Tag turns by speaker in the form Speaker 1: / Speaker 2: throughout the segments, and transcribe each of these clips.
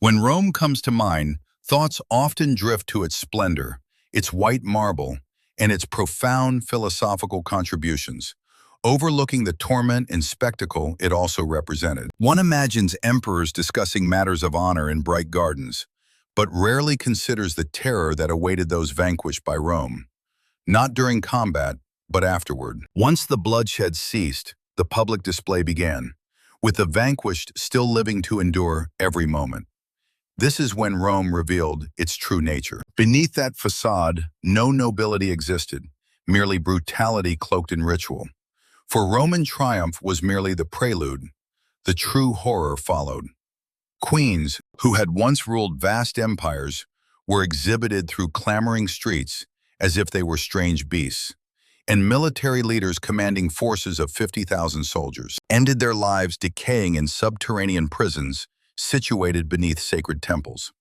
Speaker 1: When Rome comes to mind, thoughts often drift to its splendor, its white marble, and its profound philosophical contributions, overlooking the torment and spectacle it also represented. One imagines emperors discussing matters of honor in bright gardens, but rarely considers the terror that awaited those vanquished by Rome, not during combat, but afterward. Once the bloodshed ceased, the public display began, with the vanquished still living to endure every moment. This is when Rome revealed its true nature. Beneath that facade, no nobility existed, merely brutality cloaked in ritual. For Roman triumph was merely the prelude. The true horror followed. Queens, who had once ruled vast empires, were exhibited through clamoring streets as if they were strange beasts, and military leaders commanding forces of 50,000 soldiers ended their lives decaying in subterranean prisons situated beneath sacred temples.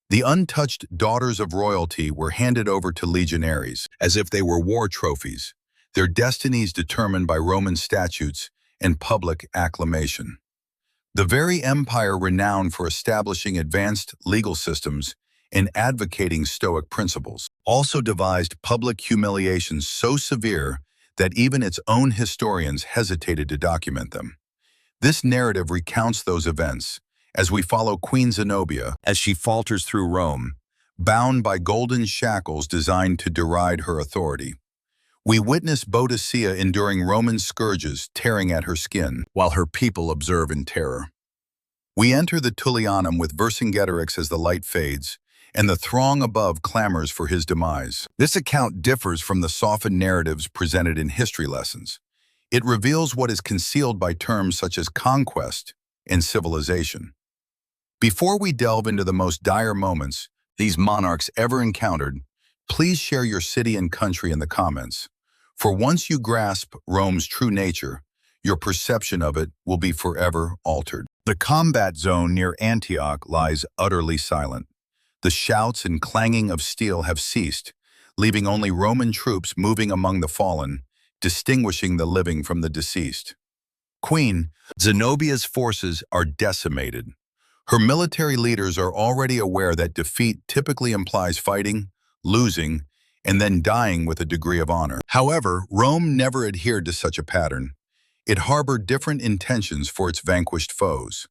Speaker 1: The untouched daughters of royalty were handed over to legionaries, as if they were war trophies, their destinies determined by Roman statutes and public acclamation. The very empire renowned for establishing advanced legal systems and advocating Stoic principles also devised public humiliations so severe that even its own historians hesitated to document them. This narrative recounts those events, as we follow Queen Zenobia as she falters through Rome, bound by golden shackles designed to deride her authority. We witness Boudica enduring Roman scourges tearing at her skin, while her people observe in terror. We enter the Tullianum with Vercingetorix as the light fades, and the throng above clamors for his demise. This account differs from the softened narratives presented in history lessons. It reveals what is concealed by terms such as conquest and civilization. Before we delve into the most dire moments these monarchs ever encountered, please share your city and country in the comments. For once you grasp Rome's true nature, your perception of it will be forever altered. The combat zone near Antioch lies utterly silent. The shouts and clanging of steel have ceased, leaving only Roman troops moving among the fallen, distinguishing the living from the deceased. Queen Zenobia's forces are decimated. Her military leaders are already aware that defeat typically implies fighting, losing, and then dying with a degree of honor. However, Rome never adhered to such a pattern. It harbored different intentions for its vanquished foes.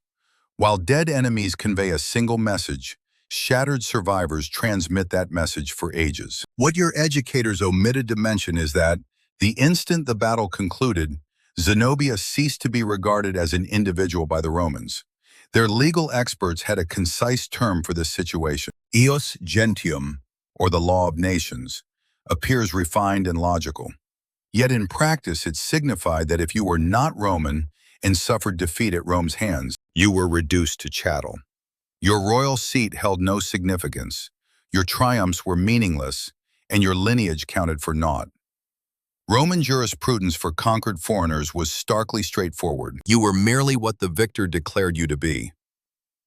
Speaker 1: While dead enemies convey a single message, shattered survivors transmit that message for ages. What your educators omitted to mention is that, the instant the battle concluded, Zenobia ceased to be regarded as an individual by the Romans. Their legal experts had a concise term for this situation. Ius gentium, or the law of nations, appears refined and logical. Yet in practice it signified that if you were not Roman and suffered defeat at Rome's hands, you were reduced to chattel. Your royal seat held no significance, your triumphs were meaningless, and your lineage counted for naught. Roman jurisprudence for conquered foreigners was starkly straightforward. You were merely what the victor declared you to be.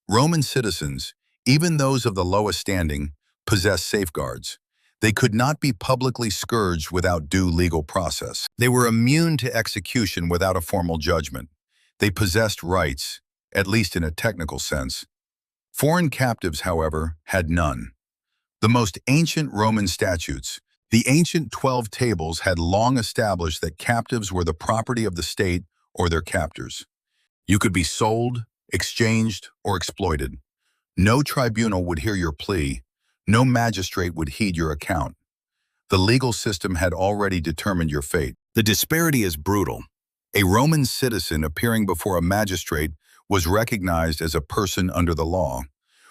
Speaker 1: Roman citizens, even those of the lowest standing, possessed safeguards. They could not be publicly scourged without due legal process. They were immune to execution without a formal judgment. They possessed rights, at least in a technical sense. Foreign captives, however, had none. The most ancient Roman statutes, the ancient 12 tables, had long established that captives were the property of the state or their captors. You could be sold, exchanged, or exploited. No tribunal would hear your plea. No magistrate would heed your account. The legal system had already determined your fate. The disparity is brutal. A Roman citizen appearing before a magistrate was recognized as a person under the law,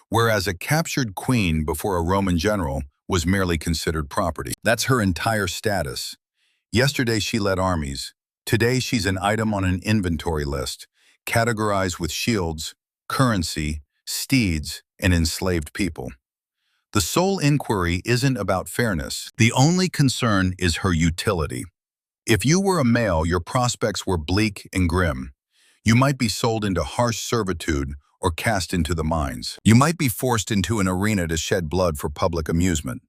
Speaker 1: whereas a captured queen before a Roman general was merely considered property. That's her entire status. Yesterday she led armies. Today she's an item on an inventory list, categorized with shields, currency, steeds, and enslaved people. The sole inquiry isn't about fairness. The only concern is her utility. If you were a male, your prospects were bleak and grim. You might be sold into harsh servitude or cast into the mines. You might be forced into an arena to shed blood for public amusement.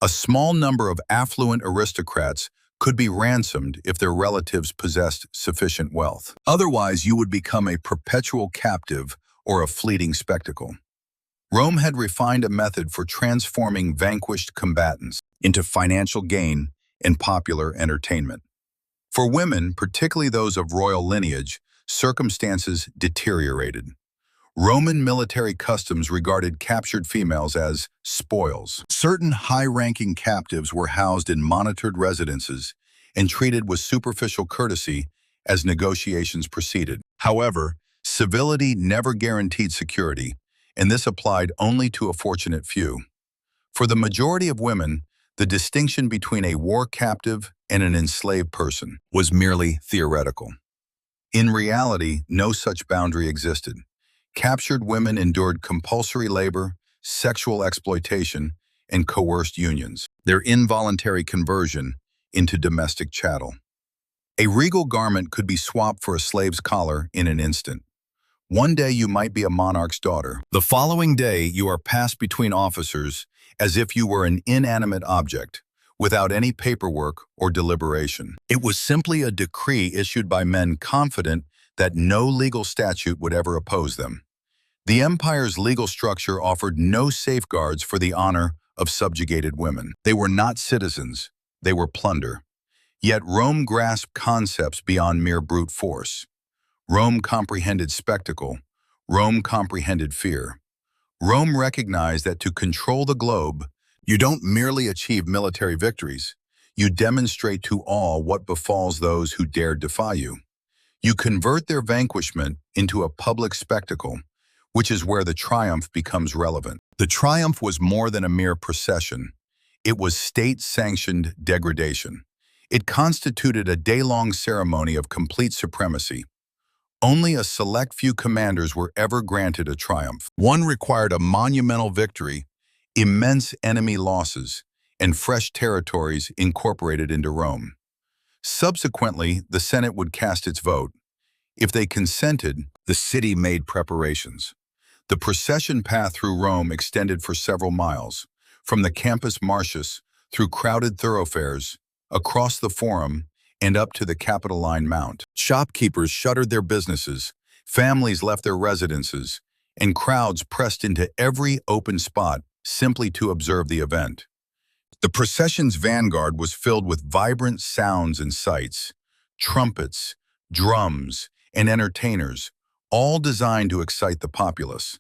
Speaker 1: A small number of affluent aristocrats could be ransomed if their relatives possessed sufficient wealth. Otherwise, you would become a perpetual captive or a fleeting spectacle. Rome had refined a method for transforming vanquished combatants into financial gain and popular entertainment. For women, particularly those of royal lineage, circumstances deteriorated. Roman military customs regarded captured females as spoils. Certain high-ranking captives were housed in monitored residences and treated with superficial courtesy as negotiations proceeded. However, civility never guaranteed security, and this applied only to a fortunate few. For the majority of women, the distinction between a war captive and an enslaved person was merely theoretical. In reality, no such boundary existed. Captured women endured compulsory labor, sexual exploitation, and coerced unions, their involuntary conversion into domestic chattel. A regal garment could be swapped for a slave's collar in an instant. One day you might be a monarch's daughter. The following day you are passed between officers as if you were an inanimate object, without any paperwork or deliberation. It was simply a decree issued by men confident that no legal statute would ever oppose them. The empire's legal structure offered no safeguards for the honor of subjugated women. They were not citizens, they were plunder. Yet Rome grasped concepts beyond mere brute force. Rome comprehended spectacle. Rome comprehended fear. Rome recognized that to control the globe, you don't merely achieve military victories. You demonstrate to all what befalls those who dare defy you. You convert their vanquishment into a public spectacle, which is where the triumph becomes relevant. The triumph was more than a mere procession. It was state-sanctioned degradation. It constituted a day-long ceremony of complete supremacy. Only a select few commanders were ever granted a triumph. One required a monumental victory, immense enemy losses, and fresh territories incorporated into Rome. Subsequently, the Senate would cast its vote. If they consented, the city made preparations. The procession path through Rome extended for several miles, from the Campus Martius through crowded thoroughfares, across the Forum, and up to the Capitoline Mount. Shopkeepers shuttered their businesses, families left their residences, and crowds pressed into every open spot simply to observe the event. The procession's vanguard was filled with vibrant sounds and sights, trumpets, drums, and entertainers, all designed to excite the populace.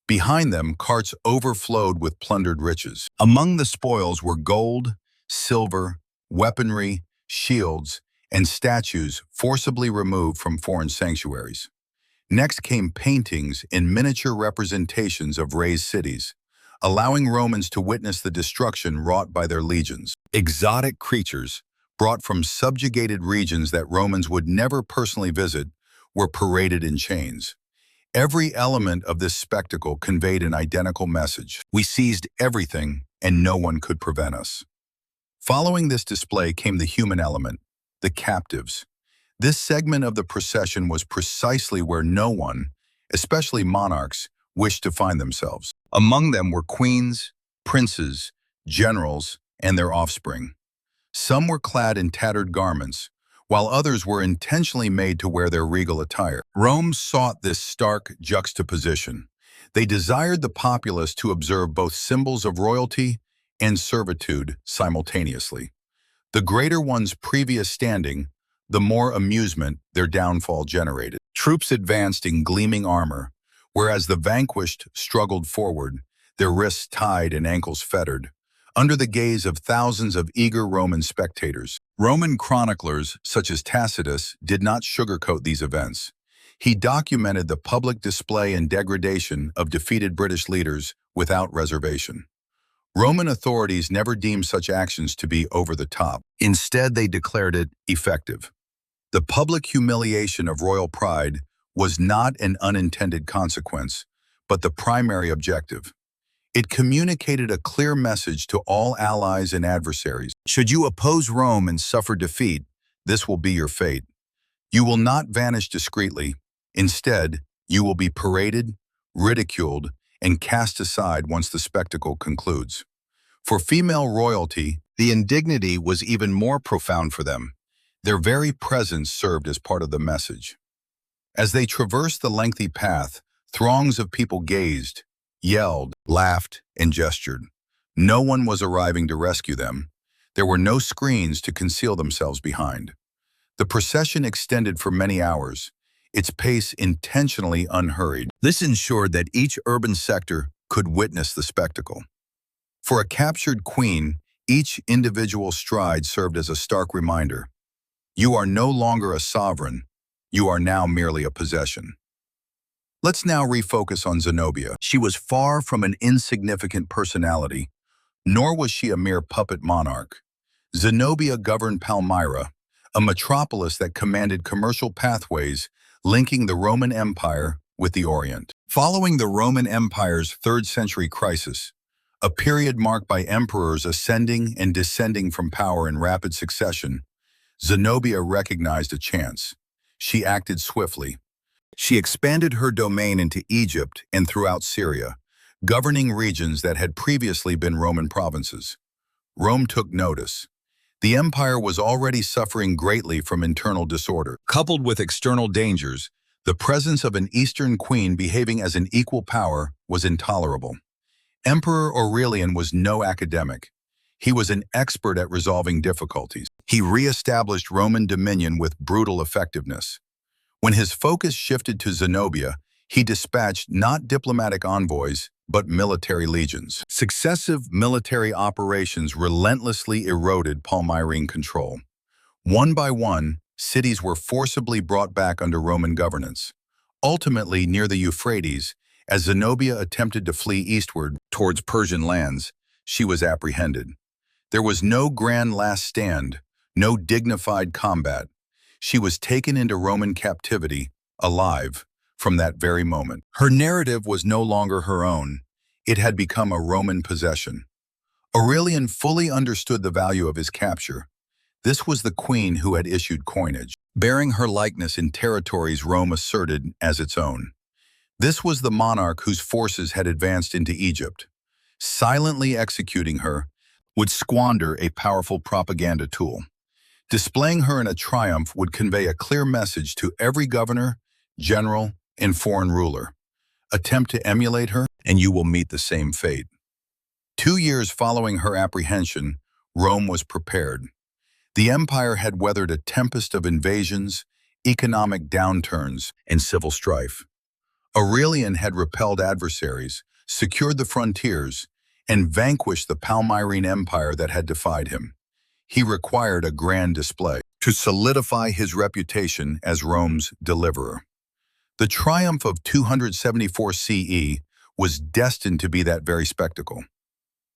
Speaker 1: Behind them, carts overflowed with plundered riches. Among the spoils were gold, silver, weaponry, shields, and statues forcibly removed from foreign sanctuaries. Next came paintings and miniature representations of razed cities, allowing Romans to witness the destruction wrought by their legions. Exotic creatures, brought from subjugated regions that Romans would never personally visit, were paraded in chains. Every element of this spectacle conveyed an identical message. We seized everything, and no one could prevent us. Following this display came the human element, the captives. This segment of the procession was precisely where no one, especially monarchs, wished to find themselves. Among them were queens, princes, generals, and their offspring. Some were clad in tattered garments, while others were intentionally made to wear their regal attire. Rome sought this stark juxtaposition. They desired the populace to observe both symbols of royalty and servitude simultaneously. The greater one's previous standing, the more amusement their downfall generated. Troops advanced in gleaming armor, whereas the vanquished struggled forward, their wrists tied and ankles fettered, under the gaze of thousands of eager Roman spectators. Roman chroniclers, such as Tacitus, did not sugarcoat these events. He documented the public display and degradation of defeated British leaders without reservation. Roman authorities never deemed such actions to be over the top. Instead, they declared it effective. The public humiliation of royal pride was not an unintended consequence, but the primary objective. It communicated a clear message to all allies and adversaries. Should you oppose Rome and suffer defeat, this will be your fate. You will not vanish discreetly. Instead, you will be paraded, ridiculed, and cast aside once the spectacle concludes. For female royalty, the indignity was even more profound for them. Their very presence served as part of the message. As they traversed the lengthy path, throngs of people gazed, yelled, laughed, and gestured. No one was arriving to rescue them. There were no screens to conceal themselves behind. The procession extended for many hours, its pace intentionally unhurried. This ensured that each urban sector could witness the spectacle. For a captured queen, each individual stride served as a stark reminder. You are no longer a sovereign, you are now merely a possession. Let's now refocus on Zenobia. She was far from an insignificant personality, nor was she a mere puppet monarch. Zenobia governed Palmyra, a metropolis that commanded commercial pathways linking the Roman Empire with the Orient. Following the Roman Empire's 3rd century crisis, a period marked by emperors ascending and descending from power in rapid succession, Zenobia recognized a chance. She acted swiftly. She expanded her domain into Egypt and throughout Syria, governing regions that had previously been Roman provinces. Rome took notice. The empire was already suffering greatly from internal disorder. Coupled with external dangers, the presence of an Eastern queen behaving as an equal power was intolerable. Emperor Aurelian was no academic. He was an expert at resolving difficulties. He re-established Roman dominion with brutal effectiveness. When his focus shifted to Zenobia, he dispatched not diplomatic envoys, but military legions. Successive military operations relentlessly eroded Palmyrene control. One by one, cities were forcibly brought back under Roman governance. Ultimately, near the Euphrates, as Zenobia attempted to flee eastward towards Persian lands, she was apprehended. There was no grand last stand, no dignified combat. She was taken into Roman captivity, alive, from that very moment. Her narrative was no longer her own. It had become a Roman possession. Aurelian fully understood the value of his capture. This was the queen who had issued coinage, bearing her likeness in territories Rome asserted as its own. This was the monarch whose forces had advanced into Egypt. Silently executing her would squander a powerful propaganda tool. Displaying her in a triumph would convey a clear message to every governor, general, and foreign ruler. Attempt to emulate her, and you will meet the same fate. 2 years following her apprehension, Rome was prepared. The empire had weathered a tempest of invasions, economic downturns, and civil strife. Aurelian had repelled adversaries, secured the frontiers, and vanquished the Palmyrene Empire that had defied him. He required a grand display to solidify his reputation as Rome's deliverer. The triumph of 274 CE was destined to be that very spectacle.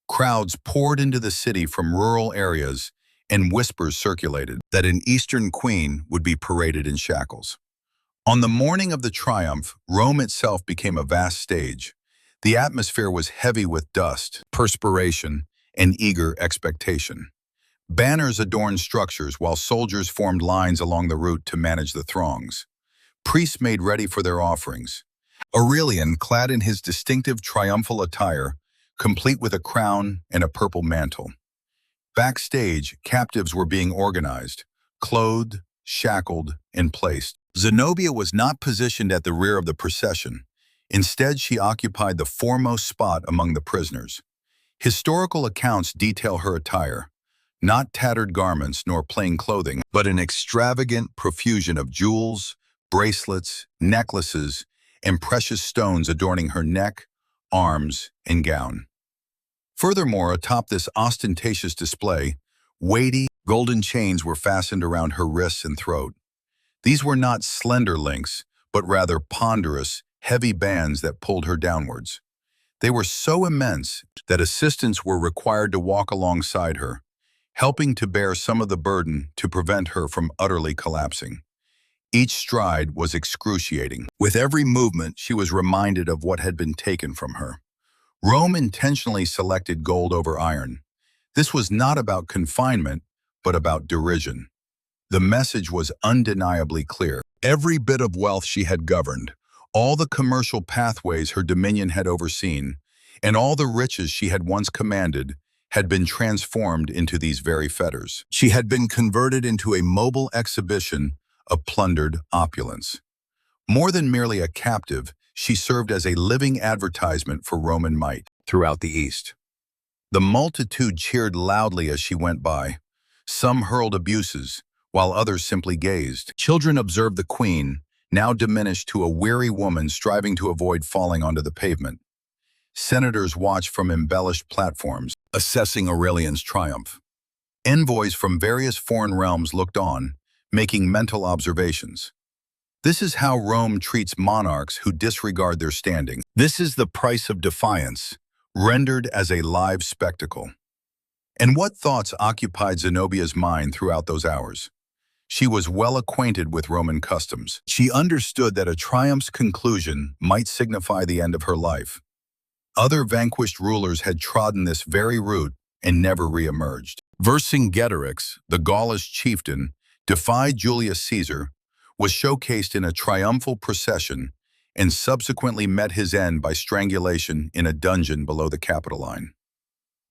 Speaker 1: Crowds poured into the city from rural areas, and whispers circulated that an Eastern queen would be paraded in shackles. On the morning of the triumph, Rome itself became a vast stage. The atmosphere was heavy with dust, perspiration, and eager expectation. Banners adorned structures while soldiers formed lines along the route to manage the throngs. Priests made ready for their offerings. Aurelian, clad in his distinctive triumphal attire, complete with a crown and a purple mantle. Backstage, captives were being organized, clothed, shackled, and placed. Zenobia was not positioned at the rear of the procession. Instead, she occupied the foremost spot among the prisoners. Historical accounts detail her attire. Not tattered garments nor plain clothing, but an extravagant profusion of jewels, bracelets, necklaces, and precious stones adorning her neck, arms, and gown. Furthermore, atop this ostentatious display, weighty, golden chains were fastened around her wrists and throat. These were not slender links, but rather ponderous, heavy bands that pulled her downwards. They were so immense that assistants were required to walk alongside her, helping to bear some of the burden to prevent her from utterly collapsing. Each stride was excruciating. With every movement, she was reminded of what had been taken from her. Rome intentionally selected gold over iron. This was not about confinement, but about derision. The message was undeniably clear. Every bit of wealth she had governed, all the commercial pathways her dominion had overseen, and all the riches she had once commanded had been transformed into these very fetters. She had been converted into a mobile exhibition of plundered opulence. More than merely a captive, she served as a living advertisement for Roman might throughout the East. The multitude cheered loudly as she went by. Some hurled abuses, while others simply gazed. Children observed the queen, now diminished to a weary woman striving to avoid falling onto the pavement. Senators watched from embellished platforms, assessing Aurelian's triumph. Envoys from various foreign realms looked on, making mental observations. This is how Rome treats monarchs who disregard their standing. This is the price of defiance, rendered as a live spectacle. And what thoughts occupied Zenobia's mind throughout those hours? She was well acquainted with Roman customs. She understood that a triumph's conclusion might signify the end of her life. Other vanquished rulers had trodden this very route and never re-emerged. Vercingetorix, the Gaulish chieftain, defied Julius Caesar, was showcased in a triumphal procession and subsequently met his end by strangulation in a dungeon below the Capitoline.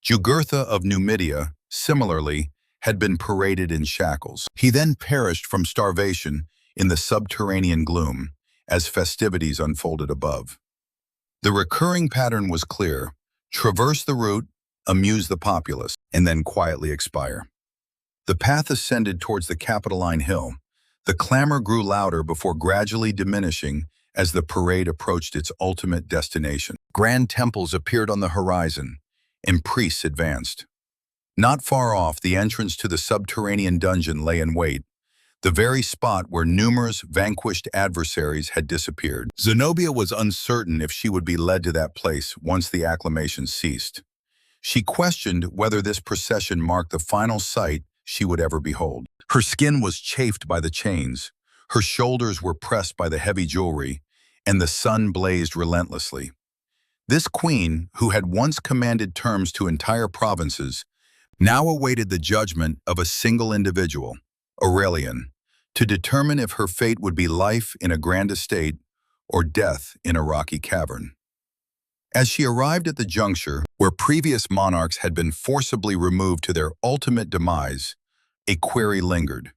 Speaker 1: Jugurtha of Numidia, similarly, had been paraded in shackles. He then perished from starvation in the subterranean gloom as festivities unfolded above. The recurring pattern was clear: traverse the route, amuse the populace, and then quietly expire. The path ascended towards the Capitoline Hill. The clamor grew louder before gradually diminishing as the parade approached its ultimate destination. Grand temples appeared on the horizon, and priests advanced. Not far off, the entrance to the subterranean dungeon lay in wait, the very spot where numerous vanquished adversaries had disappeared. Zenobia was uncertain if she would be led to that place once the acclamations ceased. She questioned whether this procession marked the final sight she would ever behold. Her skin was chafed by the chains, her shoulders were pressed by the heavy jewelry, and the sun blazed relentlessly. This queen, who had once commanded terms to entire provinces, now awaited the judgment of a single individual, Aurelian, to determine if her fate would be life in a grand estate or death in a rocky cavern. As she arrived at the juncture where previous monarchs had been forcibly removed to their ultimate demise, a query lingered.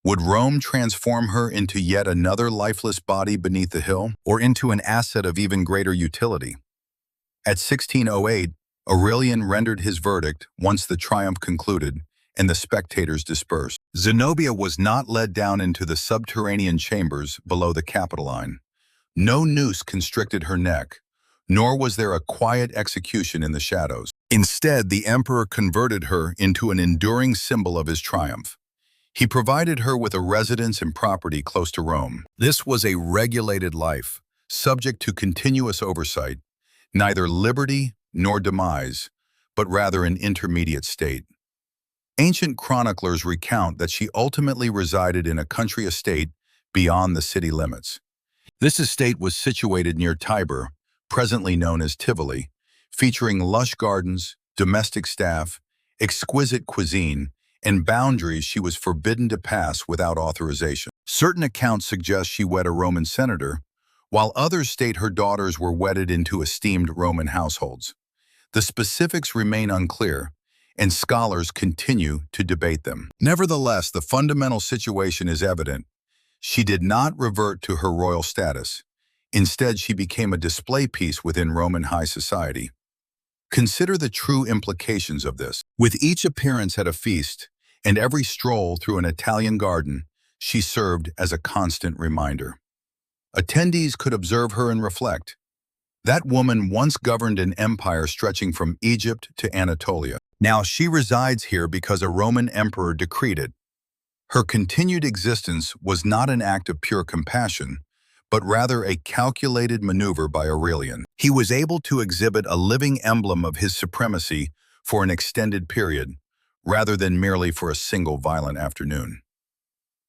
Speaker 1: Would Rome transform her into yet another lifeless body beneath the hill, or into an asset of even greater utility? At 1608, Aurelian rendered his verdict once the triumph concluded and the spectators dispersed. Zenobia was not led down into the subterranean chambers below the Capitoline. No noose constricted her neck, nor was there a quiet execution in the shadows. Instead, the emperor converted her into an enduring symbol of his triumph. He provided her with a residence and property close to Rome. This was a regulated life, subject to continuous oversight, neither liberty nor demise, but rather an intermediate state. Ancient chroniclers recount that she ultimately resided in a country estate beyond the city limits. This estate was situated near Tiber, presently known as Tivoli, featuring lush gardens, domestic staff, exquisite cuisine, and boundaries she was forbidden to pass without authorization. Certain accounts suggest she wed a Roman senator, while others state her daughters were wedded into esteemed Roman households. The specifics remain unclear, and scholars continue to debate them. Nevertheless, the fundamental situation is evident. She did not revert to her royal status. Instead, she became a display piece within Roman high society. Consider the true implications of this. With each appearance at a feast, and every stroll through an Italian garden, she served as a constant reminder. Attendees could observe her and reflect. That woman once governed an empire stretching from Egypt to Anatolia. Now she resides here because a Roman emperor decreed it. Her continued existence was not an act of pure compassion, but rather a calculated maneuver by Aurelian. He was able to exhibit a living emblem of his supremacy for an extended period, rather than merely for a single violent afternoon.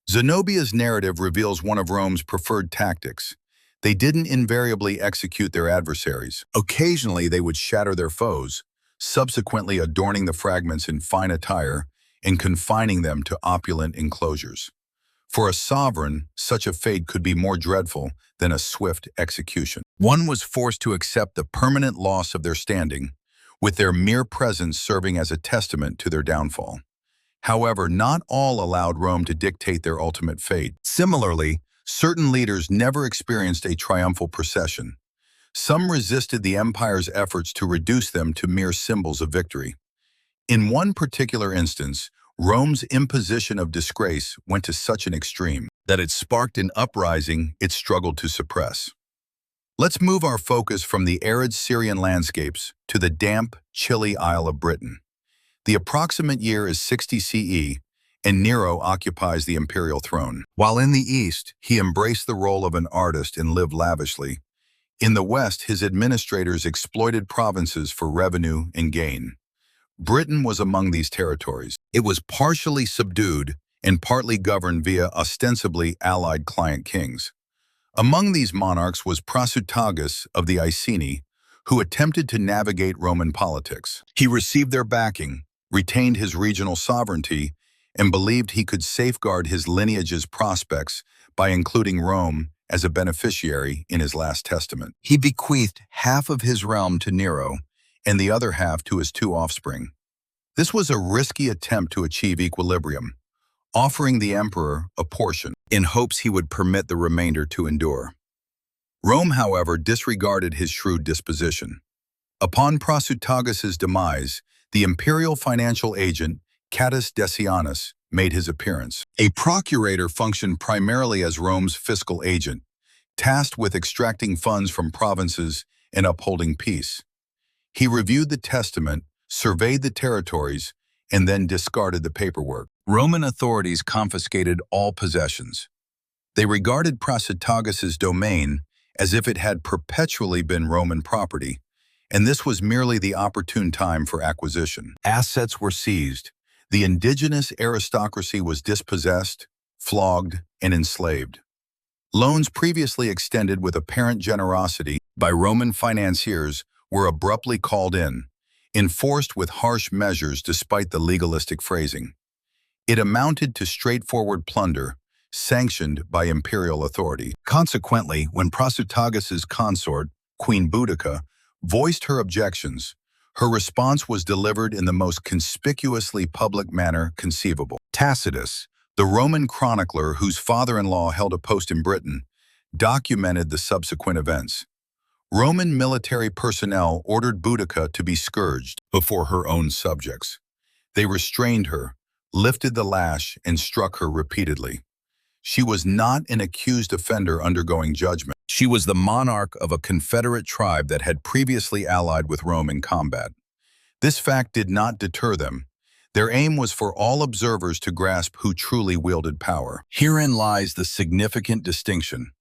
Speaker 1: Zenobia's narrative reveals one of Rome's preferred tactics. They didn't invariably execute their adversaries. Occasionally, they would shatter their foes, subsequently adorning the fragments in fine attire and confining them to opulent enclosures. For a sovereign, such a fate could be more dreadful than a swift execution. One was forced to accept the permanent loss of their standing, with their mere presence serving as a testament to their downfall. However, not all allowed Rome to dictate their ultimate fate. Similarly, Certain leaders never experienced a triumphal procession. Some resisted the empire's efforts to reduce them to mere symbols of victory. In one particular instance, Rome's imposition of disgrace went to such an extreme that it sparked an uprising it struggled to suppress. Let's move our focus from the arid Syrian landscapes to the damp, chilly Isle of Britain. The approximate year is 60 CE, and Nero occupies the imperial throne. While in the east, he embraced the role of an artist and lived lavishly. In the west, his administrators exploited provinces for revenue and gain. Britain was among these territories. It was partially subdued and partly governed via ostensibly allied client kings. Among these monarchs was Prasutagus of the Iceni, who attempted to navigate Roman politics. He received their backing, retained his regional sovereignty, and believed he could safeguard his lineage's prospects by including Rome as a beneficiary in his last testament. He bequeathed half of his realm to Nero and the other half to his two offspring. This was a risky attempt to achieve equilibrium, offering the emperor a portion in hopes he would permit the remainder to endure. Rome, however, disregarded his shrewd disposition. Upon Prasutagus's demise, the imperial financial agent Catus Decianus made his appearance. A procurator functioned primarily as Rome's fiscal agent, tasked with extracting funds from provinces and upholding peace. He reviewed the testament, surveyed the territories, and then discarded the paperwork. Roman authorities confiscated all possessions. They regarded Prasutagus's domain as if it had perpetually been Roman property, and this was merely the opportune time for acquisition. Assets were seized. The indigenous aristocracy was dispossessed, flogged, and enslaved. Loans previously extended with apparent generosity by Roman financiers were abruptly called in, enforced with harsh measures despite the legalistic phrasing. It amounted to straightforward plunder, sanctioned by imperial authority. Consequently, when Prasutagus's consort, Queen Boudica, voiced her objections, her response was delivered in the most conspicuously public manner conceivable. Tacitus, the Roman chronicler whose father-in-law held a post in Britain, documented the subsequent events. Roman military personnel ordered Boudica to be scourged before her own subjects. They restrained her, lifted the lash, and struck her repeatedly. She was not an accused offender undergoing judgment. She was the monarch of a confederate tribe that had previously allied with Rome in combat. This fact did not deter them. Their aim was for all observers to grasp who truly wielded power. Herein lies the significant distinction.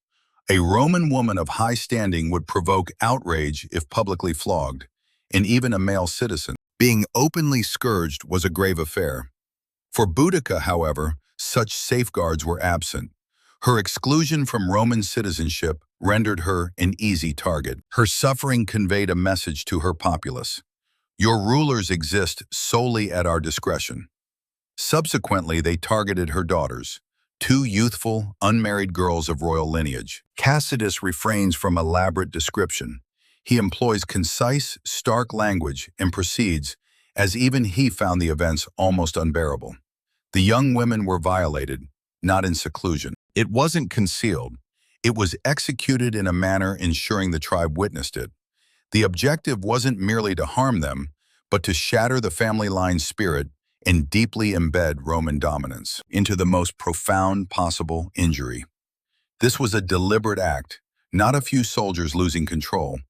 Speaker 1: A Roman woman of high standing would provoke outrage if publicly flogged, and even a male citizen. Being openly scourged was a grave affair. For Boudica, however, such safeguards were absent. Her exclusion from Roman citizenship rendered her an easy target. Her suffering conveyed a message to her populace. Your rulers exist solely at our discretion. Subsequently, they targeted her daughters, two youthful, unmarried girls of royal lineage. Tacitus refrains from elaborate description. He employs concise, stark language and proceeds as even he found the events almost unbearable. The young women were violated, not in seclusion. It wasn't concealed. It was executed in a manner ensuring the tribe witnessed it. The objective wasn't merely to harm them, but to shatter the family line spirit and deeply embed Roman dominance into the most profound possible injury. This was a deliberate act, not a few soldiers losing control.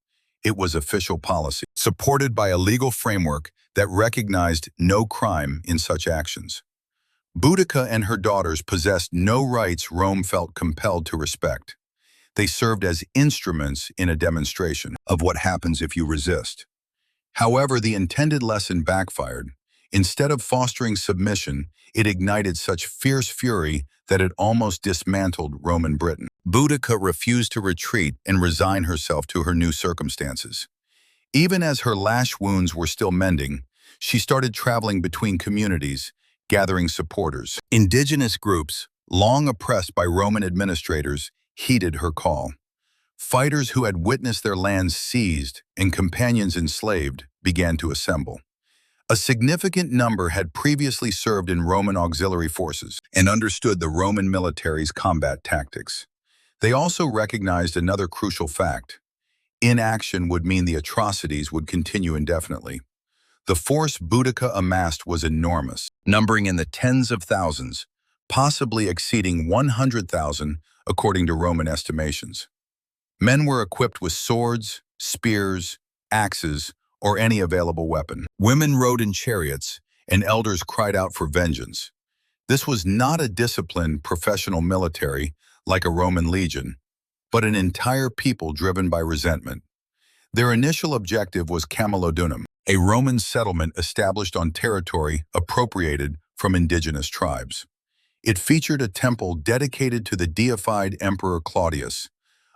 Speaker 1: It was official policy, supported by a legal framework that recognized no crime in such actions. Boudica and her daughters possessed no rights Rome felt compelled to respect. They served as instruments in a demonstration of what happens if you resist. However, the intended lesson backfired. Instead of fostering submission, it ignited such fierce fury that it almost dismantled Roman Britain. Boudica refused to retreat and resign herself to her new circumstances. Even as her lash wounds were still mending, she started traveling between communities, gathering supporters. Indigenous groups, long oppressed by Roman administrators, heeded her call. Fighters who had witnessed their lands seized and companions enslaved began to assemble. A significant number had previously served in Roman auxiliary forces and understood the Roman military's combat tactics. They also recognized another crucial fact. Inaction would mean the atrocities would continue indefinitely. The force Boudica amassed was enormous, numbering in the tens of thousands, possibly exceeding 100,000 according to Roman estimations. Men were equipped with swords, spears, axes, or any available weapon. Women rode in chariots, and elders cried out for vengeance. This was not a disciplined professional military like a Roman legion, but an entire people driven by resentment. Their initial objective was Camulodunum, a Roman settlement established on territory appropriated from indigenous tribes. It featured a temple dedicated to the deified Emperor Claudius,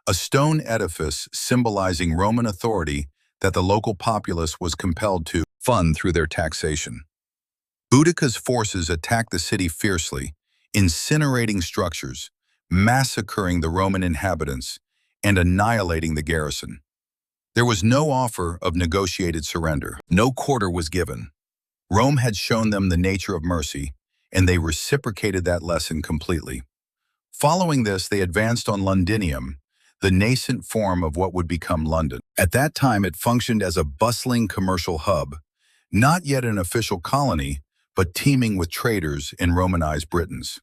Speaker 1: a stone edifice symbolizing Roman authority that the local populace was compelled to fund through their taxation. Boudica's forces attacked the city fiercely, incinerating structures, massacring the Roman inhabitants, and annihilating the garrison. There was no offer of negotiated surrender. No quarter was given. Rome had shown them the nature of mercy, and they reciprocated that lesson completely. Following this, they advanced on Londinium, the nascent form of what would become London. At that time, it functioned as a bustling commercial hub, not yet an official colony, but teeming with traders and Romanized Britons.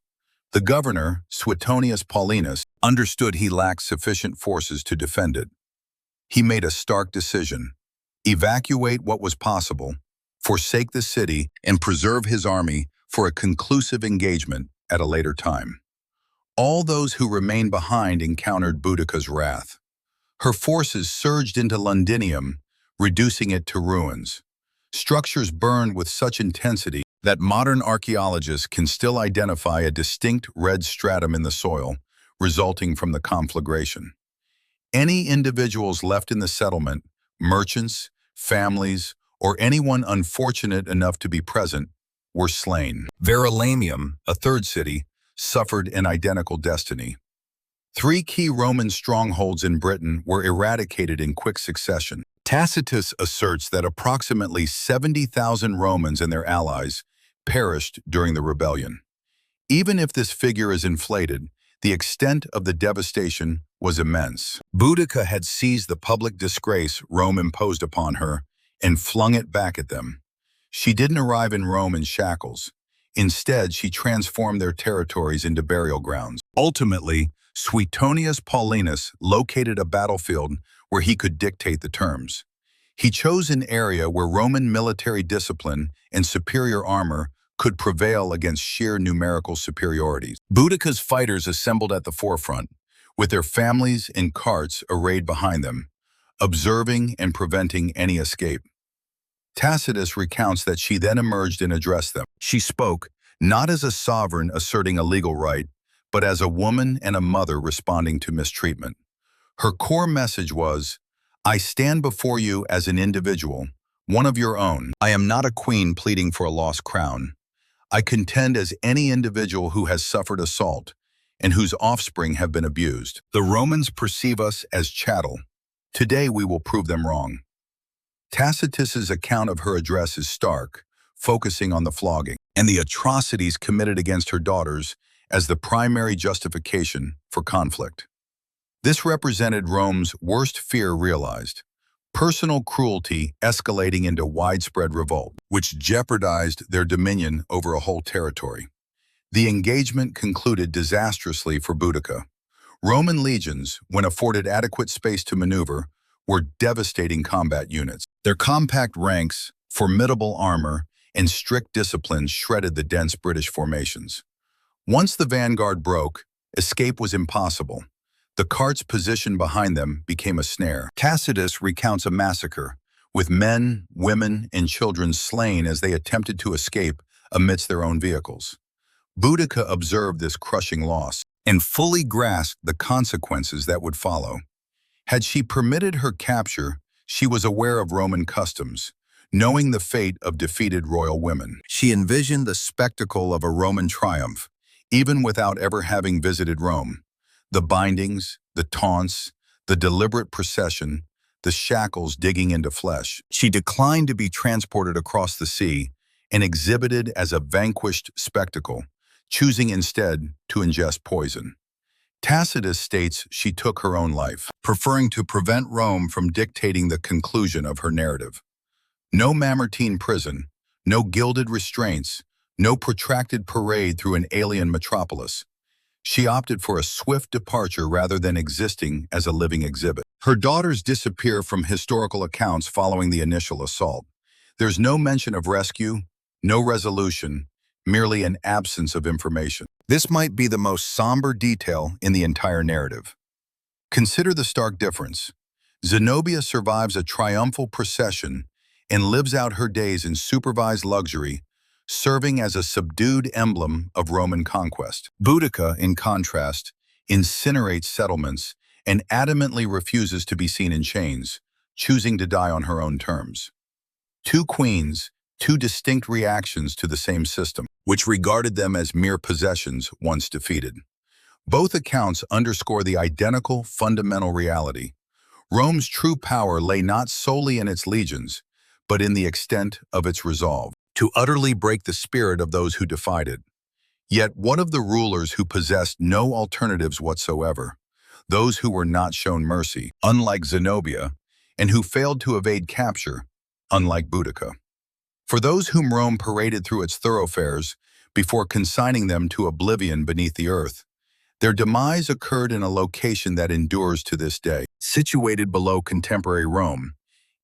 Speaker 1: The governor, Suetonius Paulinus, understood he lacked sufficient forces to defend it. He made a stark decision: evacuate what was possible, forsake the city, and preserve his army for a conclusive engagement at a later time. All those who remained behind encountered Boudica's wrath. Her forces surged into Londinium, reducing it to ruins. Structures burned with such intensity that modern archaeologists can still identify a distinct red stratum in the soil, resulting from the conflagration. Any individuals left in the settlement, merchants, families, or anyone unfortunate enough to be present, were slain. Verulamium, a third city, suffered an identical destiny. 3 key Roman strongholds in Britain were eradicated in quick succession. Tacitus asserts that approximately 70,000 Romans and their allies perished during the rebellion. Even if this figure is inflated, the extent of the devastation was immense. Boudica had seized the public disgrace Rome imposed upon her and flung it back at them. She didn't arrive in Rome in shackles. Instead, she transformed their territories into burial grounds. Ultimately, Suetonius Paulinus located a battlefield where he could dictate the terms. He chose an area where Roman military discipline and superior armor could prevail against sheer numerical superiorities. Boudica's fighters assembled at the forefront, with their families and carts arrayed behind them, observing and preventing any escape. Tacitus recounts that she then emerged and addressed them. She spoke, not as a sovereign asserting a legal right, but as a woman and a mother responding to mistreatment. Her core message was, "I stand before you as an individual, one of your own. I am not a queen pleading for a lost crown. I contend as any individual who has suffered assault and whose offspring have been abused. The Romans perceive us as chattel. Today we will prove them wrong." Tacitus's account of her address is stark, focusing on the flogging and the atrocities committed against her daughters as the primary justification for conflict. This represented Rome's worst fear realized: personal cruelty escalating into widespread revolt, which jeopardized their dominion over a whole territory. The engagement concluded disastrously for Boudica. Roman legions, when afforded adequate space to maneuver, were devastating combat units. Their compact ranks, formidable armor, and strict discipline shredded the dense British formations. Once the vanguard broke, escape was impossible. The carts positioned behind them became a snare. Tacitus recounts a massacre, with men, women, and children slain as they attempted to escape amidst their own vehicles. Boudica observed this crushing loss and fully grasped the consequences that would follow. Had she permitted her capture, she was aware of Roman customs, knowing the fate of defeated royal women. She envisioned the spectacle of a Roman triumph, even without ever having visited Rome. The bindings, the taunts, the deliberate procession, the shackles digging into flesh. She declined to be transported across the sea and exhibited as a vanquished spectacle, choosing instead to ingest poison. Tacitus states she took her own life, preferring to prevent Rome from dictating the conclusion of her narrative. No Mamertine prison, no gilded restraints, no protracted parade through an alien metropolis. She opted for a swift departure rather than existing as a living exhibit. Her daughters disappear from historical accounts following the initial assault. There's no mention of rescue, no resolution, merely an absence of information. This might be the most somber detail in the entire narrative. Consider the stark difference. Zenobia survives a triumphal procession and lives out her days in supervised luxury, serving as a subdued emblem of Roman conquest. Boudica, in contrast, incinerates settlements and adamantly refuses to be seen in chains, choosing to die on her own terms. Two queens, two distinct reactions to the same system, which regarded them as mere possessions once defeated. Both accounts underscore the identical fundamental reality. Rome's true power lay not solely in its legions, but in the extent of its resolve to utterly break the spirit of those who defied it. Yet what of the rulers who possessed no alternatives whatsoever? Those who were not shown mercy, unlike Zenobia, and who failed to evade capture, unlike Boudica. For those whom Rome paraded through its thoroughfares before consigning them to oblivion beneath the earth, their demise occurred in a location that endures to this day. Situated below contemporary Rome,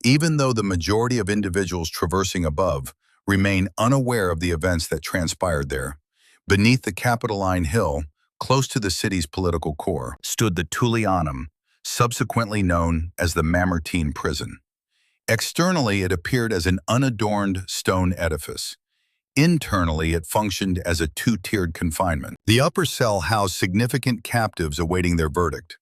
Speaker 1: even though the majority of individuals traversing above remain unaware of the events that transpired there, beneath the Capitoline Hill, close to the city's political core, stood the Tullianum, subsequently known as the Mamertine prison. Externally, it appeared as an unadorned stone edifice. Internally, it functioned as a two-tiered confinement. The upper cell housed significant captives awaiting their verdict.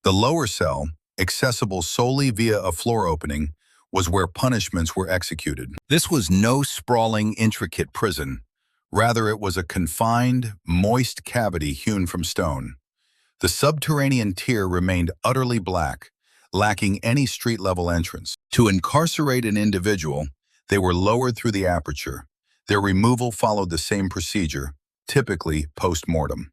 Speaker 1: The lower cell, accessible solely via a floor opening, was where punishments were executed. This was no sprawling, intricate prison. Rather, it was a confined, moist cavity hewn from stone. The subterranean tier remained utterly black, lacking any street-level entrance. To incarcerate an individual, they were lowered through the aperture. Their removal followed the same procedure, typically post-mortem.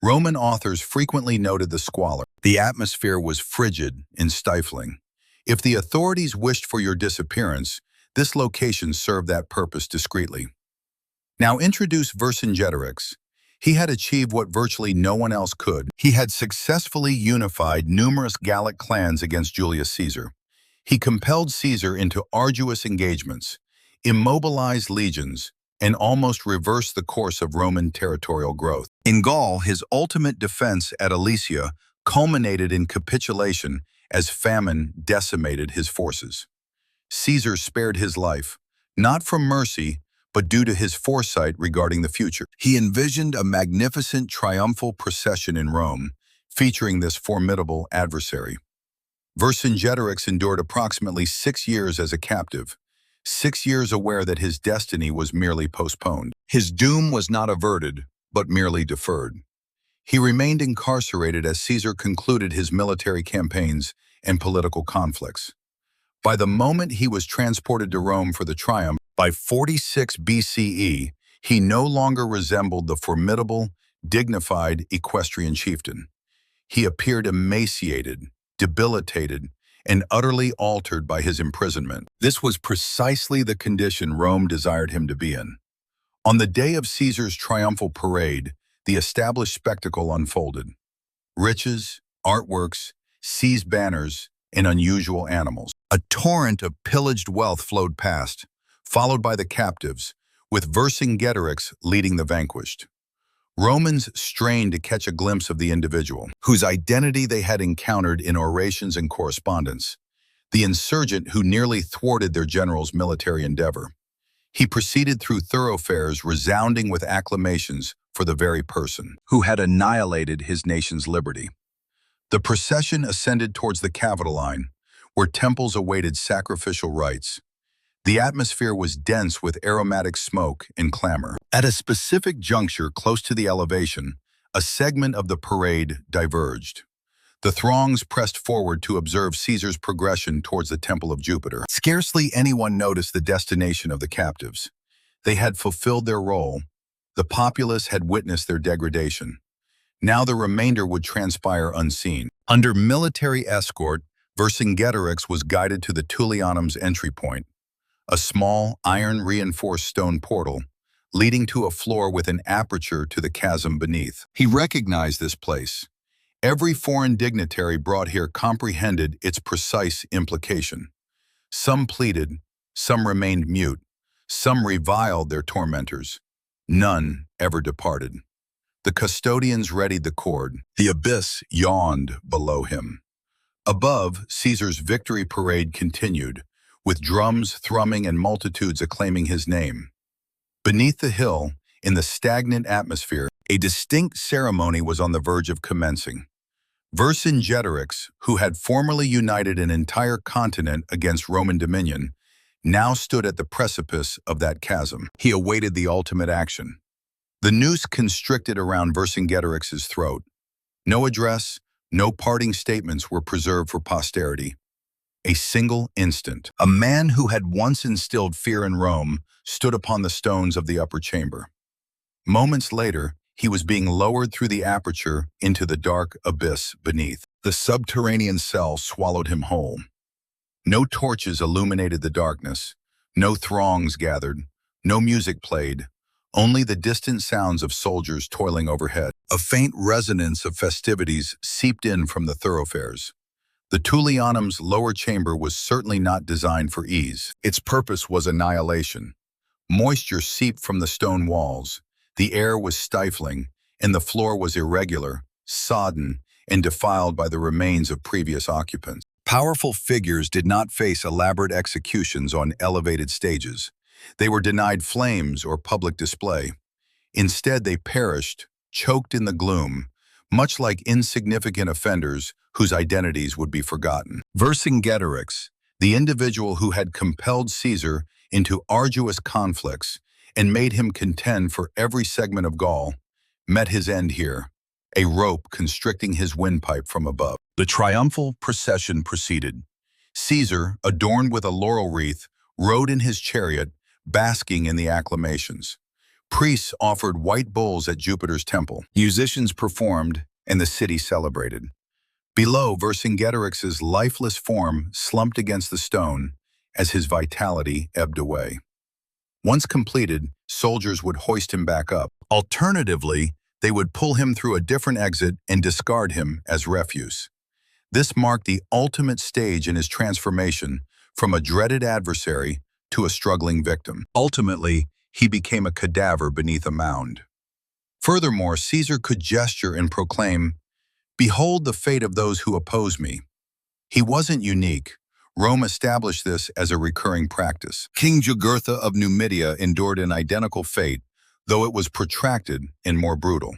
Speaker 1: Roman authors frequently noted the squalor. The atmosphere was frigid and stifling. If the authorities wished for your disappearance, this location served that purpose discreetly. Now introduce Vercingetorix. He had achieved what virtually no one else could. He had successfully unified numerous Gallic clans against Julius Caesar. He compelled Caesar into arduous engagements, immobilized legions, and almost reversed the course of Roman territorial growth. In Gaul, his ultimate defense at Alesia culminated in capitulation as famine decimated his forces. Caesar spared his life, not from mercy, but due to his foresight regarding the future. He envisioned a magnificent triumphal procession in Rome, featuring this formidable adversary. Vercingetorix endured approximately 6 years as a captive, 6 years aware that his destiny was merely postponed. His doom was not averted, but merely deferred. He remained incarcerated as Caesar concluded his military campaigns and political conflicts. By the moment he was transported to Rome for the triumph, by 46 BCE, he no longer resembled the formidable, dignified equestrian chieftain. He appeared emaciated, debilitated, and utterly altered by his imprisonment. This was precisely the condition Rome desired him to be in. On the day of Caesar's triumphal parade, the established spectacle unfolded. Riches, artworks, seized banners, and unusual animals. A torrent of pillaged wealth flowed past, followed by the captives, with Vercingetorix leading the vanquished. Romans strained to catch a glimpse of the individual, whose identity they had encountered in orations and correspondence, the insurgent who nearly thwarted their general's military endeavor. He proceeded through thoroughfares resounding with acclamations for the very person who had annihilated his nation's liberty. The procession ascended towards the Capitoline, where temples awaited sacrificial rites. The atmosphere was dense with aromatic smoke and clamor. At a specific juncture close to the elevation, a segment of the parade diverged. The throngs pressed forward to observe Caesar's progression towards the Temple of Jupiter. Scarcely anyone noticed the destination of the captives. They had fulfilled their role. The populace had witnessed their degradation. Now the remainder would transpire unseen. Under military escort, Vercingetorix was guided to the Tullianum's entry point, a small, iron-reinforced stone portal, leading to a floor with an aperture to the chasm beneath. He recognized this place. Every foreign dignitary brought here comprehended its precise implication. Some pleaded, some remained mute, some reviled their tormentors. None ever departed. The custodians readied the cord. The abyss yawned below him. Above, Caesar's victory parade continued, with drums thrumming and multitudes acclaiming his name. Beneath the hill, in the stagnant atmosphere, a distinct ceremony was on the verge of commencing. Vercingetorix, who had formerly united an entire continent against Roman dominion, now stood at the precipice of that chasm. He awaited the ultimate action. The noose constricted around Vercingetorix's throat. No address, no parting statements were preserved for posterity. A single instant. A man who had once instilled fear in Rome stood upon the stones of the upper chamber. Moments later, he was being lowered through the aperture into the dark abyss beneath. The subterranean cell swallowed him whole. No torches illuminated the darkness. No throngs gathered. No music played. Only the distant sounds of soldiers toiling overhead. A faint resonance of festivities seeped in from the thoroughfares. The Tullianum's lower chamber was certainly not designed for ease. Its purpose was annihilation. Moisture seeped from the stone walls. The air was stifling, and the floor was irregular, sodden, and defiled by the remains of previous occupants. Powerful figures did not face elaborate executions on elevated stages. They were denied flames or public display. Instead, they perished, choked in the gloom, much like insignificant offenders whose identities would be forgotten. Vercingetorix, the individual who had compelled Caesar into arduous conflicts and made him contend for every segment of Gaul, met his end here, a rope constricting his windpipe from above. The triumphal procession proceeded. Caesar, adorned with a laurel wreath, rode in his chariot, basking in the acclamations. Priests offered white bulls at Jupiter's temple. Musicians performed, and the city celebrated. Below, Vercingetorix's lifeless form slumped against the stone as his vitality ebbed away. Once completed, soldiers would hoist him back up. Alternatively, they would pull him through a different exit and discard him as refuse. This marked the ultimate stage in his transformation from a dreaded adversary to a struggling victim. Ultimately, he became a cadaver beneath a mound. Furthermore, Caesar could gesture and proclaim, "Behold the fate of those who oppose me." He wasn't unique. Rome established this as a recurring practice. King Jugurtha of Numidia endured an identical fate, though it was protracted and more brutal.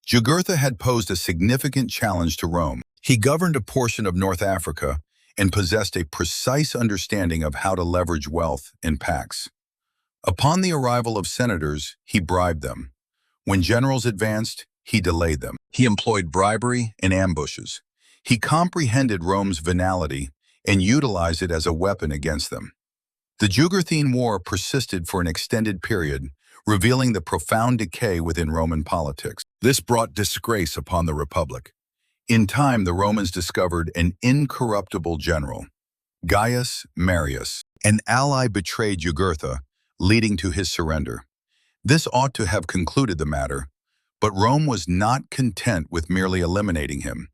Speaker 1: Jugurtha had posed a significant challenge to Rome. He governed a portion of North Africa and possessed a precise understanding of how to leverage wealth and pacts. Upon the arrival of senators, he bribed them. When generals advanced, he delayed them. He employed bribery and ambushes. He comprehended Rome's venality and utilized it as a weapon against them. The Jugurthine War persisted for an extended period, revealing the profound decay within Roman politics. This brought disgrace upon the Republic. In time, the Romans discovered an incorruptible general, Gaius Marius. An ally betrayed Jugurtha, leading to his surrender. This ought to have concluded the matter, but Rome was not content with merely eliminating him.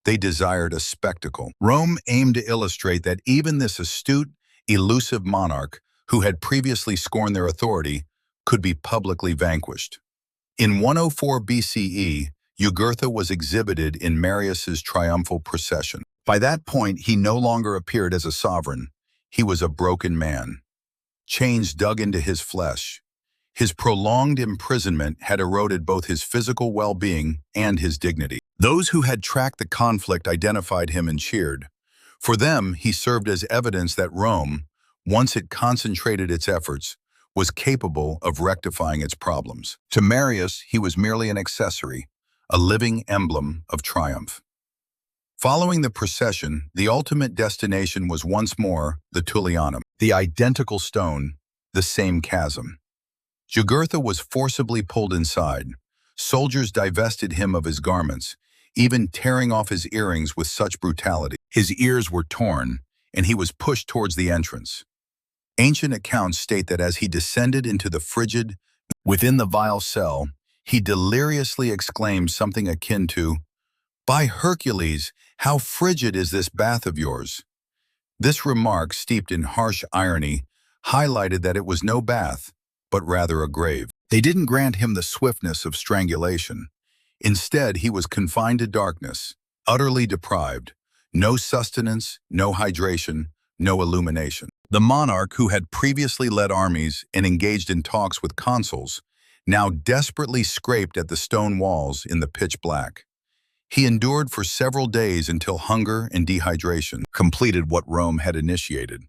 Speaker 1: They desired a spectacle. Rome aimed to illustrate that even this astute, elusive monarch, who had previously scorned their authority, could be publicly vanquished. In 104 BCE, Jugurtha was exhibited in Marius's triumphal procession. By that point, he no longer appeared as a sovereign. He was a broken man. Chains dug into his flesh. His prolonged imprisonment had eroded both his physical well-being and his dignity. Those who had tracked the conflict identified him and cheered. For them, he served as evidence that Rome, once it concentrated its efforts, was capable of rectifying its problems. To Marius, he was merely an accessory, a living emblem of triumph. Following the procession, the ultimate destination was once more the Tullianum, the identical stone, the same chasm. Jugurtha was forcibly pulled inside, Soldiers divested him of his garments, even tearing off his earrings with such brutality. His ears were torn, and he was pushed towards the entrance. Ancient accounts state that as he descended into the frigid, within the vile cell, he deliriously exclaimed something akin to, "By Hercules, how frigid is this bath of yours?" This remark, steeped in harsh irony, highlighted that it was no bath, but rather a grave. They didn't grant him the swiftness of strangulation. Instead, he was confined to darkness, utterly deprived, no sustenance, no hydration, no illumination. The monarch, who had previously led armies and engaged in talks with consuls, now desperately scraped at the stone walls in the pitch black. He endured for several days until hunger and dehydration completed what Rome had initiated.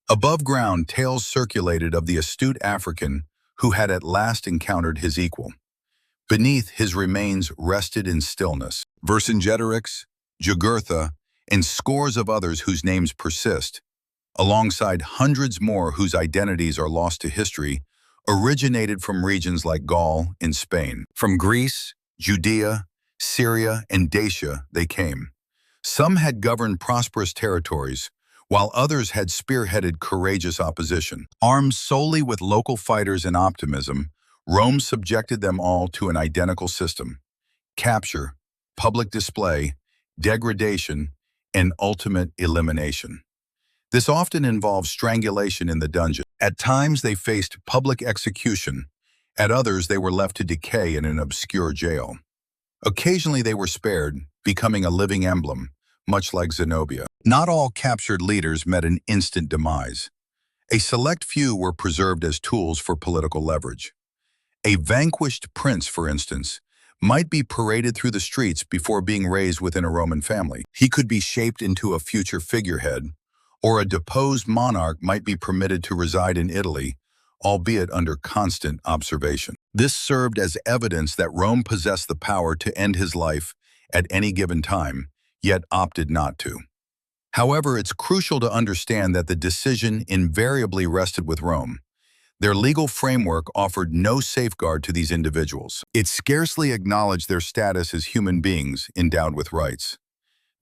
Speaker 1: Above ground, tales circulated of the astute African who had at last encountered his equal. Beneath, his remains rested in stillness. Vercingetorix, Jugurtha, and scores of others whose names persist, alongside hundreds more whose identities are lost to history, originated from regions like Gaul in Spain. From Greece, Judea, Syria, and Dacia they came. Some had governed prosperous territories, while others had spearheaded courageous opposition. Armed solely with local fighters and optimism, Rome subjected them all to an identical system: capture, public display, degradation, and ultimate elimination. This often involved strangulation in the dungeon. At times they faced public execution, at others they were left to decay in an obscure jail. Occasionally they were spared, becoming a living emblem, much like Zenobia. Not all captured leaders met an instant demise. A select few were preserved as tools for political leverage. A vanquished prince, for instance, might be paraded through the streets before being raised within a Roman family. He could be shaped into a future figurehead, or a deposed monarch might be permitted to reside in Italy, albeit under constant observation. This served as evidence that Rome possessed the power to end his life at any given time, yet opted not to. However, it's crucial to understand that the decision invariably rested with Rome. Their legal framework offered no safeguard to these individuals. It scarcely acknowledged their status as human beings endowed with rights.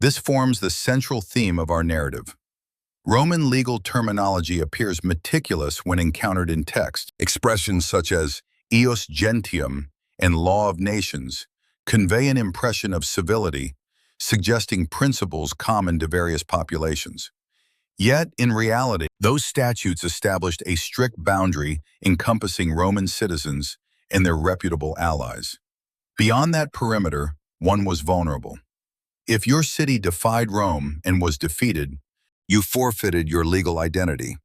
Speaker 1: This forms the central theme of our narrative. Roman legal terminology appears meticulous when encountered in text. Expressions such as ius gentium and law of nations convey an impression of civility, suggesting principles common to various populations. Yet, in reality, those statutes established a strict boundary encompassing Roman citizens and their reputable allies. Beyond that perimeter, one was vulnerable. If your city defied Rome and was defeated, you forfeited your legal identity.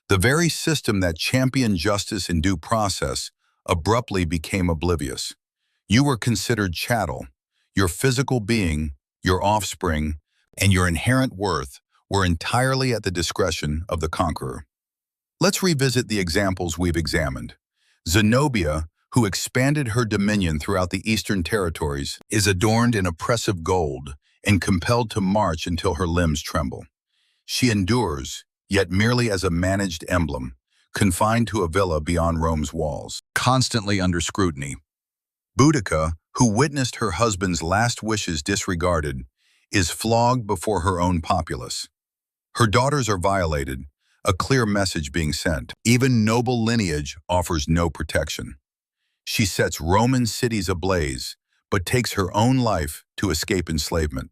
Speaker 1: The very system that championed justice and due process abruptly became oblivious. You were considered chattel. Your physical being, your offspring, and your inherent worth were entirely at the discretion of the conqueror. Let's revisit the examples we've examined. Zenobia, who expanded her dominion throughout the eastern territories, is adorned in oppressive gold and compelled to march until her limbs tremble. She endures, yet merely as a managed emblem, confined to a villa beyond Rome's walls, constantly under scrutiny. Boudica, who witnessed her husband's last wishes disregarded, is flogged before her own populace. Her daughters are violated, a clear message being sent. Even noble lineage offers no protection. She sets Roman cities ablaze, but takes her own life to escape enslavement.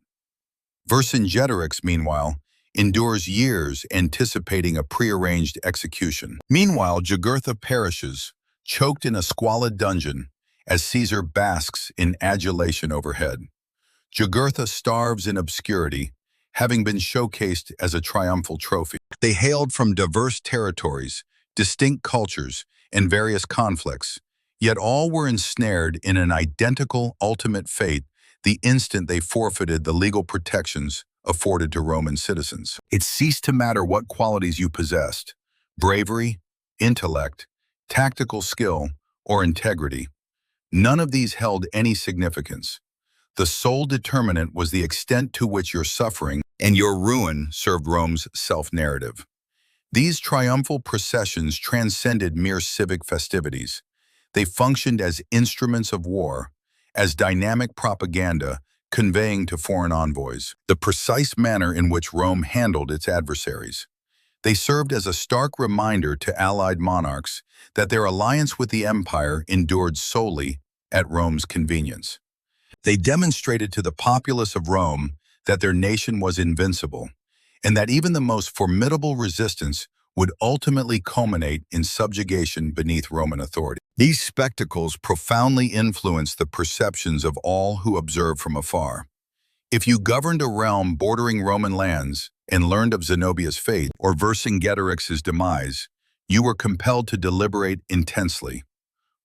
Speaker 1: Vercingetorix, meanwhile, endures years anticipating a prearranged execution. Meanwhile, Jugurtha perishes, choked in a squalid dungeon, as Caesar basks in adulation overhead. Jugurtha starves in obscurity, having been showcased as a triumphal trophy. They hailed from diverse territories, distinct cultures, and various conflicts, yet all were ensnared in an identical ultimate fate the instant they forfeited the legal protections afforded to Roman citizens. It ceased to matter what qualities you possessed: bravery, intellect, tactical skill, or integrity. None of these held any significance. The sole determinant was the extent to which your suffering and your ruin served Rome's self-narrative. These triumphal processions transcended mere civic festivities. They functioned as instruments of war, as dynamic propaganda conveying to foreign envoys the precise manner in which Rome handled its adversaries. They served as a stark reminder to allied monarchs that their alliance with the empire endured solely at Rome's convenience. They demonstrated to the populace of Rome that their nation was invincible, and that even the most formidable resistance would ultimately culminate in subjugation beneath Roman authority. These spectacles profoundly influenced the perceptions of all who observed from afar. If you governed a realm bordering Roman lands and learned of Zenobia's fate or Vercingetorix's demise, you were compelled to deliberate intensely.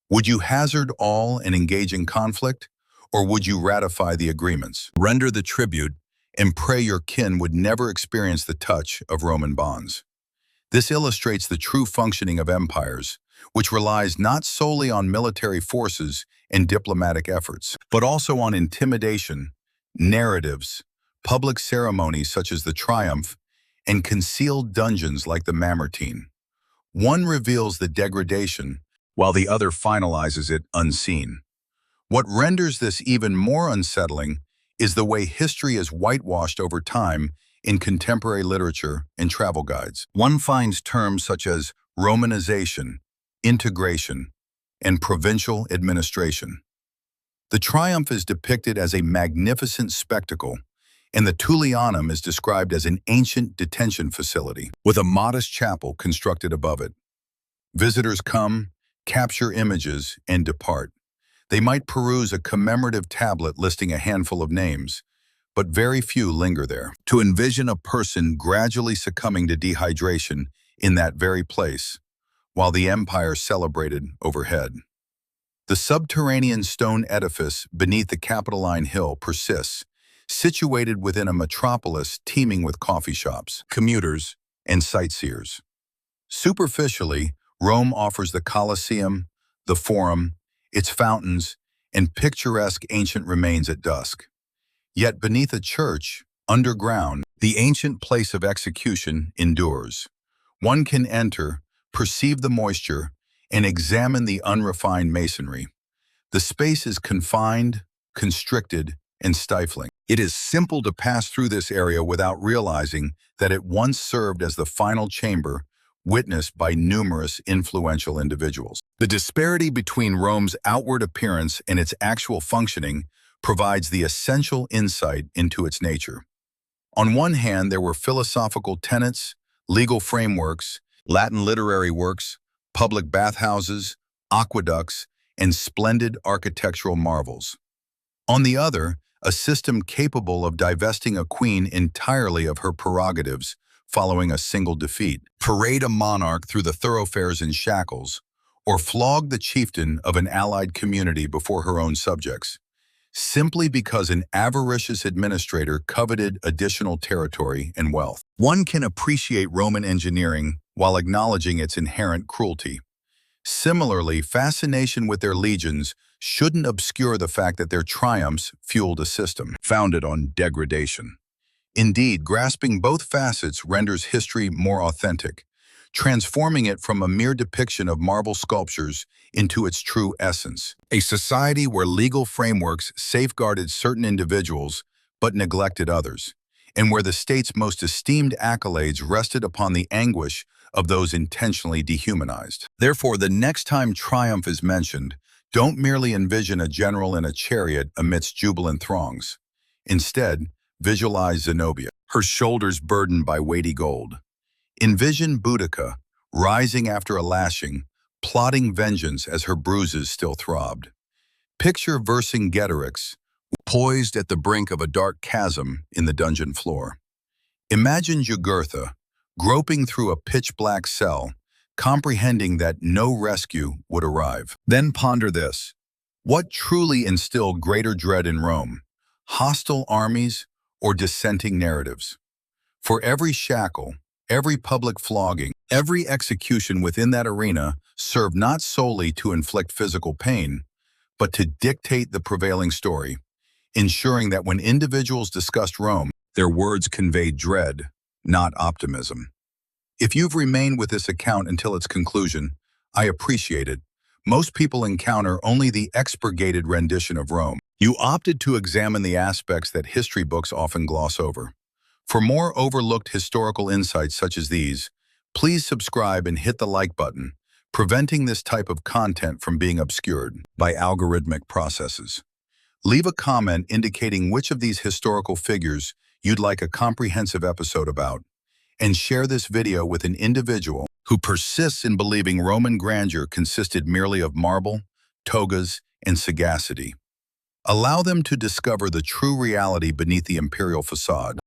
Speaker 1: Would you hazard all and engage in conflict, or would you ratify the agreements, render the tribute, and pray your kin would never experience the touch of Roman bonds? This illustrates the true functioning of empires, which relies not solely on military forces and diplomatic efforts, but also on intimidation, narratives, public ceremonies such as the Triumph, and concealed dungeons like the Mamertine. One reveals the degradation, while the other finalizes it unseen. What renders this even more unsettling is the way history is whitewashed over time in contemporary literature and travel guides. One finds terms such as Romanization, integration, and provincial administration. The Triumph is depicted as a magnificent spectacle, and the Tullianum is described as an ancient detention facility with a modest chapel constructed above it. Visitors come, capture images, and depart. They might peruse a commemorative tablet listing a handful of names, but very few linger there. To envision a person gradually succumbing to dehydration in that very place, while the empire celebrated overhead. The subterranean stone edifice beneath the Capitoline Hill persists, situated within a metropolis teeming with coffee shops, commuters, and sightseers. Superficially, Rome offers the Colosseum, the Forum, its fountains, and picturesque ancient remains at dusk. Yet beneath a church, underground, the ancient place of execution endures. One can enter, perceive the moisture, and examine the unrefined masonry. The space is confined, constricted, and stifling. It is simple to pass through this area without realizing that it once served as the final chamber, witnessed by numerous influential individuals. The disparity between Rome's outward appearance and its actual functioning provides the essential insight into its nature. On one hand, there were philosophical tenets, legal frameworks, Latin literary works, public bathhouses, aqueducts, and splendid architectural marvels. On the other, a system capable of divesting a queen entirely of her prerogatives following a single defeat, parade a monarch through the thoroughfares in shackles, or flog the chieftain of an allied community before her own subjects, simply because an avaricious administrator coveted additional territory and wealth. One can appreciate Roman engineering while acknowledging its inherent cruelty. Similarly, fascination with their legions shouldn't obscure the fact that their triumphs fueled a system founded on degradation. Indeed, grasping both facets renders history more authentic, transforming it from a mere depiction of marble sculptures into its true essence. A society where legal frameworks safeguarded certain individuals but neglected others, and where the state's most esteemed accolades rested upon the anguish of those intentionally dehumanized. Therefore, the next time triumph is mentioned, don't merely envision a general in a chariot amidst jubilant throngs. Instead, visualize Zenobia, her shoulders burdened by weighty gold. Envision Boudica, rising after a lashing, plotting vengeance as her bruises still throbbed. Picture Vercingetorix, poised at the brink of a dark chasm in the dungeon floor. Imagine Jugurtha, groping through a pitch-black cell, comprehending that no rescue would arrive. Then ponder this. What truly instilled greater dread in Rome? Hostile armies or dissenting narratives? For every shackle, every public flogging, every execution within that arena served not solely to inflict physical pain, but to dictate the prevailing story, ensuring that when individuals discussed Rome, their words conveyed dread, not optimism. If you've remained with this account until its conclusion, I appreciate it, Most people encounter only the expurgated rendition of Rome. You opted to examine the aspects that history books often gloss over. For more overlooked historical insights such as these, please subscribe and hit the like button, preventing this type of content from being obscured by algorithmic processes. Leave a comment indicating which of these historical figures you'd like a comprehensive episode about, and share this video with an individual who persists in believing Roman grandeur consisted merely of marble, togas, and sagacity. Allow them to discover the true reality beneath the imperial facade.